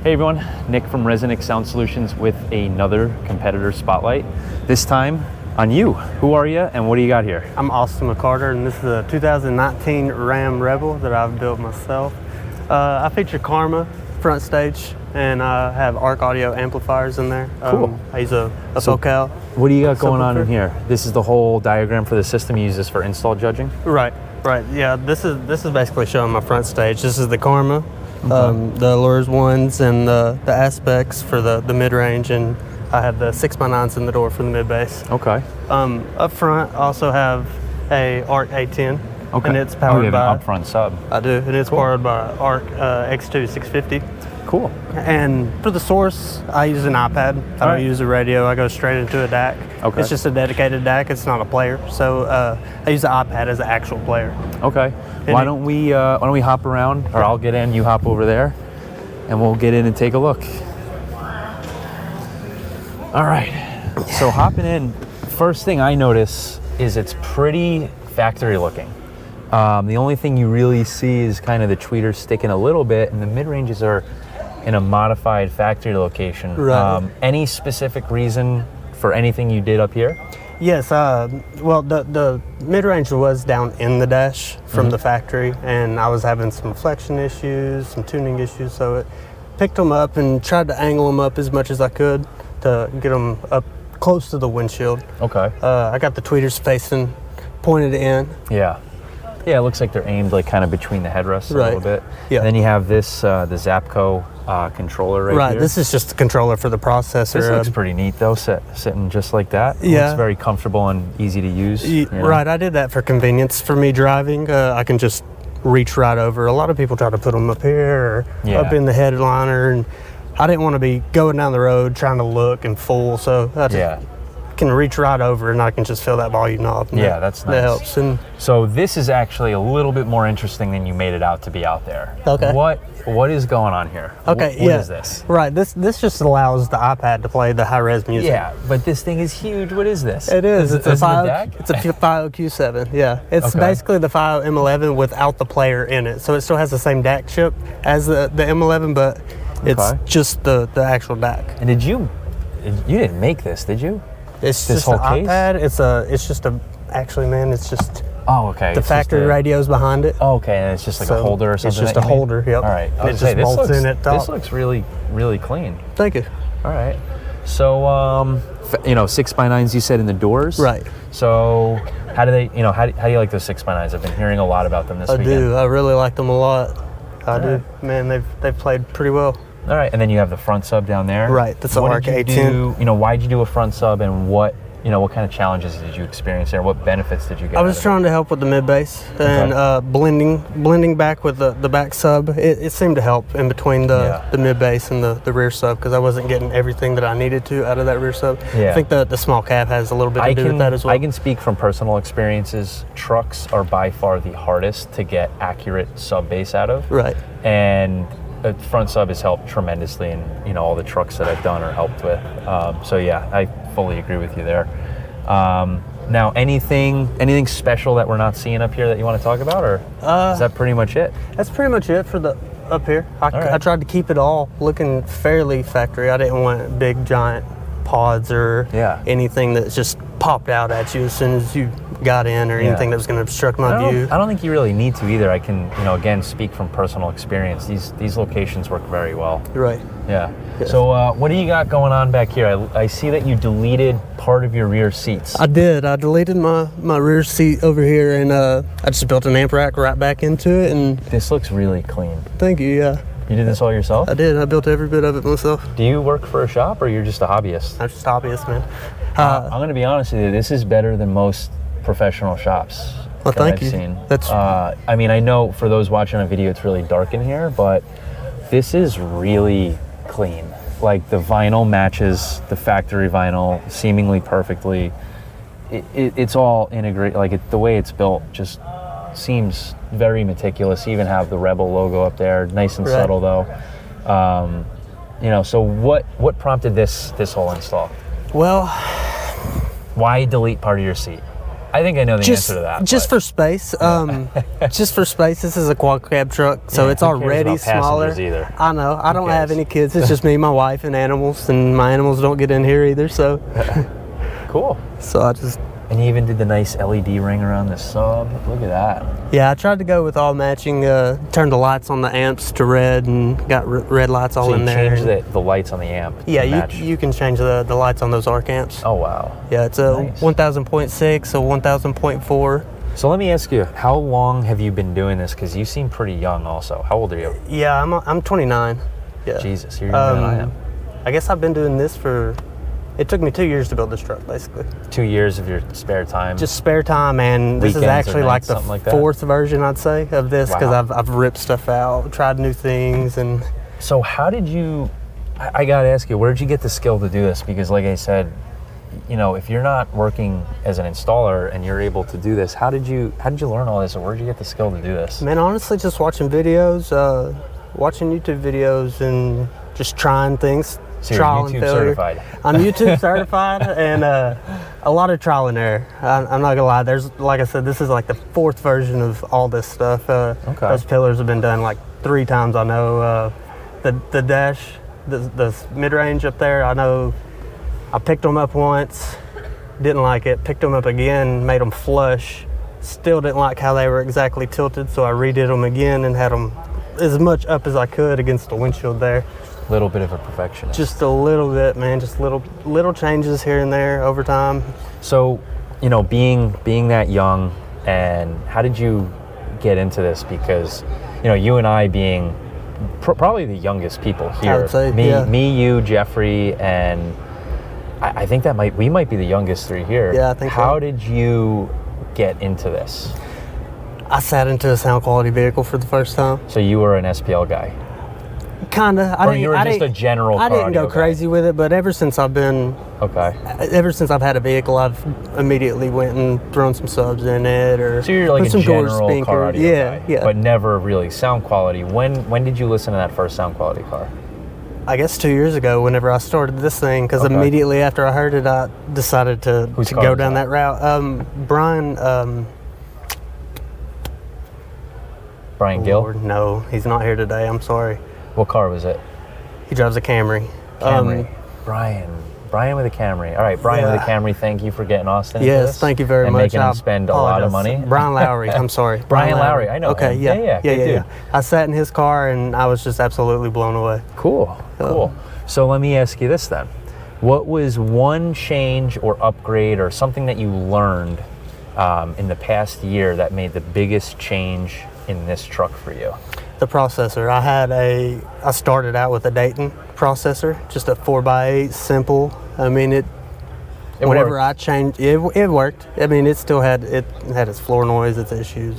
Hey everyone, Nick from ResoNix Sound Solutions with another competitor spotlight. This time on you. Who are you and what do you got here? I'm Austin Mccarter and this is a 2019 Ram Rebel that I've built myself. I feature Karma front stage and I have ARC audio amplifiers in there. Cool. I use a Focal. What do you got going on in here? This is the whole diagram for the system. You use this for install judging? Right. Yeah, this is basically showing my front stage. This is the Karma. The Allures ones and the aspects for the mid-range, and I have the 6x9s in the door for the mid-bass. Okay. Up front, I also have a ARC A10, okay. and it's powered you have by an up-front sub. I do, and it's powered by ARC X2 650. Cool. And for the source, I use an iPad. I don't use a radio. I go straight into a DAC. Okay. It's just a dedicated DAC. It's not a player. So I use the iPad as an actual player. Okay. Why don't we hop around, or I'll get in, you hop over there, and we'll get in and take a look. All right. So hopping in, first thing I notice is it's pretty factory looking. The only thing you really see is kind of the tweeters sticking a little bit, and the mid-ranges are in a modified factory location. Right. Any specific reason for anything you did up here? Yes, well, the mid-range was down in the dash from the factory, and I was having some flexion issues, some tuning issues, so it picked them up and tried to angle them up as much as I could to get them up close to the windshield. Okay. I got the tweeters facing, pointed in. Yeah, it looks like they're aimed like kind of between the headrests a little bit. Yeah. And then you have this, the Zapco controller right here. This is just the controller for the processor. This looks pretty neat though, sitting just like that. Yeah. Looks very comfortable and easy to use. Right, I did that for convenience. For me driving, I can just reach right over. A lot of people try to put them up here or up in the headliner, and I didn't want to be going down the road trying to look and fool, so I just can reach right over and I can just feel that volume knob. That's nice. That helps. And so this is actually a little bit more interesting than you made it out to be out there. Okay. What is going on here? Okay, what is this? Right, this just allows the iPad to play the high-res music. Yeah, but this thing is huge. What is this? It is. It's a DAC? It's a FIO Q7. Yeah, it's basically the FIO M11 without the player in it. So it still has the same DAC chip as the M11, but it's just the actual DAC. And you didn't make this, did you? It's this just whole an case? iPad. It's just actually, man, it's just. Oh, okay. The factory radio's behind it. Oh, okay, and it's just like a holder or something. It's just a holder. Yep. All right. It just bolts in at top. This looks really, really clean. Thank you. All right. So, 6x9s you said in the doors. Right. So, how do they? How do you like those 6x9s? I've been hearing a lot about them this weekend. I do. I really like them a lot. I do. Man, they've played pretty well. All right, and then you have the front sub down there. Right. That's the ARC A10. Why'd you do a front sub, and what kind of challenges did you experience there? What benefits did you get? I was trying to help with the mid bass and blending back with the back sub. It seemed to help in between the mid bass and the rear sub, because I wasn't getting everything that I needed to out of that rear sub. Yeah. I think the small cab has a little bit to do with that as well. I can speak from personal experiences. Trucks are by far the hardest to get accurate sub bass out of. Right. And the front sub has helped tremendously in all the trucks that I've done or helped with. So yeah, I fully agree with you there. Now, anything special that we're not seeing up here that you want to talk about, or is that pretty much it? That's pretty much it for the up here. I tried to keep it all looking fairly factory. I didn't want big giant pods or anything that just popped out at you as soon as you got in, or anything that was going to obstruct my view. I don't think you really need to either. I can, again, speak from personal experience. These locations work very well. Right. Yeah. So what do you got going on back here? I see that you deleted part of your rear seats. I did. I deleted my rear seat over here, and I just built an amp rack right back into it. And this looks really clean. Thank you. Yeah. You did this all yourself? I did. I built every bit of it myself. Do you work for a shop, or you're just a hobbyist? I'm just a hobbyist, man. I'm going to be honest with you. This is better than most professional shops that I've seen. I mean, I know for those watching on video, it's really dark in here, but this is really clean. Like, the vinyl matches the factory vinyl seemingly perfectly. It's all integrated. Like, the way it's built just seems very meticulous. You even have the Rebel logo up there, nice and subtle though. So what prompted this whole install? Well, why delete part of your seat? I think I know the answer to that. Just for space. Just for space. This is a quad cab truck, so it's already smaller. Either. I know. I don't have any kids. It's just me, my wife, and animals, and my animals don't get in here either. So cool. So I just. And you even did the nice LED ring around the sub. Look at that. Yeah, I tried to go with all matching. Turned the lights on the amps to red and got red lights all in there. So you changed the lights on the amp. Yeah, you can change the lights on those arc amps. Oh, wow. Yeah, it's a nice. 1000.6, a 1000.4. So let me ask you, how long have you been doing this? Because you seem pretty young also. How old are you? Yeah, I'm 29. Yeah. Jesus, you're younger than I am. I guess I've been doing this for... It took me 2 years to build this truck, basically. 2 years of your spare time? Just spare time, and this is actually like the fourth version, I'd say, of this, because I've ripped stuff out, tried new things, and... So how did you... I gotta ask you, where did you get the skill to do this? Because like I said, you know, if you're not working as an installer and you're able to do this, how did you learn all this, or where did you get the skill to do this? Man, honestly, just watching videos, watching YouTube videos, and just trying things. So you're YouTube certified. I'm YouTube certified, and a lot of trial and error. I'm not gonna lie. There's, like I said, this is like the fourth version of all this stuff. Those pillars have been done like 3 times. I know the dash, the mid range up there. I know I picked them up once, didn't like it. Picked them up again, made them flush. Still didn't like how they were exactly tilted, so I redid them again and had them as much up as I could against the windshield there. Little bit of a perfectionist. Just a little bit, man. Just little changes here and there over time. So, you know, being that young, and how did you get into this? Because, you know, you and I being probably the youngest people here. I would say, me, you, Jeffrey, and I think we might be the youngest 3 here. Yeah, I think How so. did you get into this? I sat into a sound quality vehicle for the first time. So you were an SPL guy? Kinda. You were just a general car I didn't go crazy with it, but ever since I've had a vehicle, I've immediately went and thrown some subs in it, or so you're like put some a general door car audio guy, yeah. But never really sound quality. When did you listen to that first sound quality car? I guess 2 years ago, whenever I started this thing, because immediately after I heard it, I decided to go down that route. Brian Gill? Lord, no, he's not here today. I'm sorry. What car was it? He drives a Camry. Brian with a Camry. All right, Brian with a Camry, thank you for getting Austin into this. Thank you very and much. Making him spend a lot of money. Brian Lowry, I'm sorry. Brian Lowry, I know Okay, him. Yeah. I sat in his car and I was just absolutely blown away. Cool. So let me ask you this then. What was one change or upgrade or something that you learned in the past year that made the biggest change in this truck for you? The processor. I started out with a Dayton processor, just a 4x8, simple. I mean, whenever I changed, it worked. I mean, it had its floor noise, its issues,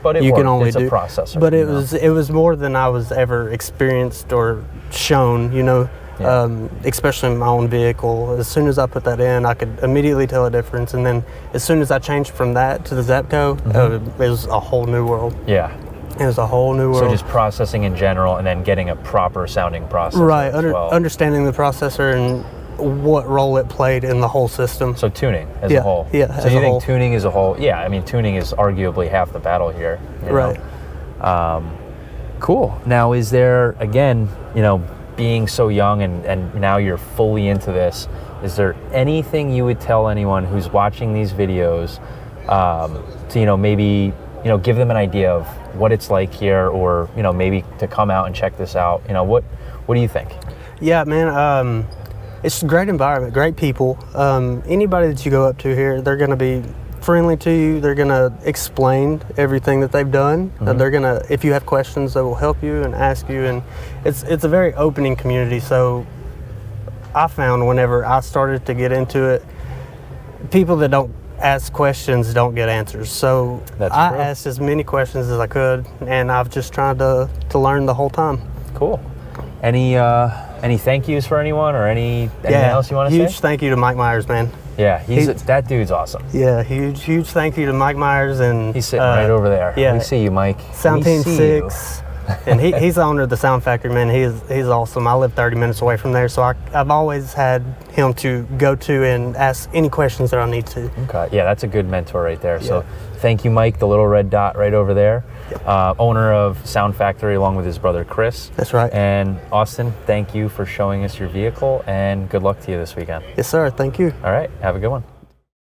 but you can only it's a processor. But it was more than I was ever experienced or shown, you know. Especially in my own vehicle. As soon as I put that in, I could immediately tell a difference. And then as soon as I changed from that to the Zapco, it was a whole new world. Yeah. It was a whole new world. So just processing in general and then getting a proper sounding processor. Right, understanding the processor and what role it played in the whole system. So tuning as a whole. Yeah, so you think tuning as a whole, I mean, tuning is arguably half the battle here. Right. Cool. Now, is there, again, you know, being so young and now you're fully into this, is there anything you would tell anyone who's watching these videos to, you know, maybe, you know, give them an idea of what it's like here, or, you know, maybe to come out and check this out? You know, what do you think? Yeah, man, it's a great environment, great people. Anybody that you go up to here, they're going to be friendly to you. They're going to explain everything that they've done. They're going to, if you have questions, they will help you and ask you. And it's a very opening community. So I found whenever I started to get into it, people that don't ask questions don't get answers. So I asked as many questions as I could, and I've just tried to learn the whole time. Cool. Any thank yous for anyone, or anything else you want to say? Huge thank you to Mike Myers, man. Yeah, that dude's awesome. Yeah, huge thank you to Mike Myers, and he's sitting right over there. Yeah, we see you, Mike. Sound Team 6. And he's the owner of the Sound Factory, man. He's awesome. I live 30 minutes away from there, so I've always had him to go to and ask any questions that I need to. Okay, yeah, that's a good mentor right there. Yeah. So thank you, Mike, the little red dot right over there. Yep. Owner of Sound Factory along with his brother Chris. That's right. And Austin, thank you for showing us your vehicle, and good luck to you this weekend. Yes, sir. Thank you. All right, have a good one.